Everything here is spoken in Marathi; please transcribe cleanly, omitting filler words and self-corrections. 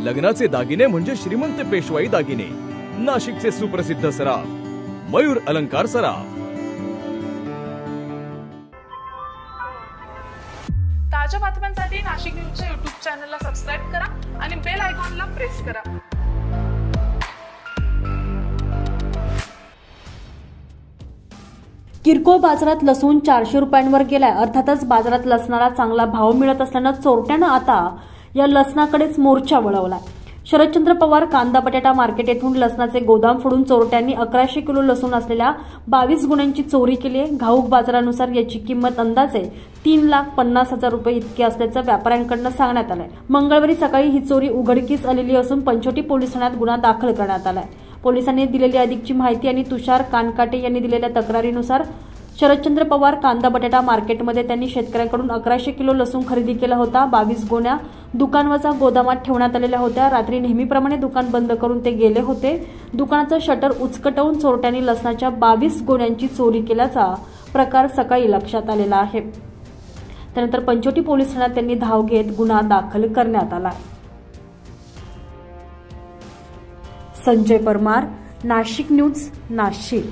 लग्नाचे दागिने म्हणजे श्रीमंत पेशवाई दागिने, नाशिकचे सुप्रसिद्ध सराफ मयूर अलंकार सराफ। ताज्या बातम्यांसाठी नाशिक न्यूजच्या YouTube चॅनलला सबस्क्राइब करा आणि बेल आयकॉनला प्रेस करा। किरकोळ बाजारात लसूण 400 रुपयांवर गेलाय। अर्थातच बाजारात लसणाला चांगला भाव मिळत असल्यानं चोरट्यानं आता या लसणाकडेच मोर्चा वळवलाय। शरदचंद्र पवार कांदा बटाटा मार्केट येथून लसणाचे गोदाम फोडून चोरट्यांनी 1100 किलो लसूण असलेल्या 22 गुण्यांची चोरी केली आहे। घाऊक बाजारानुसार याची किंमत अंदाजे 3,50,000 रुपये इतकी असल्याचं व्यापाऱ्यांकडून सांगण्यात आलंय। मंगळवारी सकाळी ही चोरी उघडकीस आलेली असून पंचवटी पोलीस ठाण्यात गुन्हा दाखल करण्यात आलाय। पोलिसांनी दिलेली अधिकची माहिती आणि तुषार कानकाटे यांनी दिलेल्या तक्रारीनुसार शरदचंद्र पवार कांदा बटाटा मार्केटमध्ये त्यांनी शेतकऱ्यांकडून 1100 किलो लसूण खरेदी केला होता। 22 गोण्या दुकानवरच्या गोदामात ठेवण्यात आलेल्या होत्या। रात्री नेहमीप्रमाणे दुकान बंद करून ते गेले होते। दुकानाचं शटर उचकटवून चोरट्यांनी लसणाच्या 22 गोण्यांची चोरी केल्याचा प्रकार सकाळी लक्षात आलेला आहे। त्यानंतर पंचवटी पोलीस ठाण्यात त्यांनी धाव घेत गुन्हा दाखल करण्यात आला। संजय परमार, नाशिक न्यूज, नाशिक।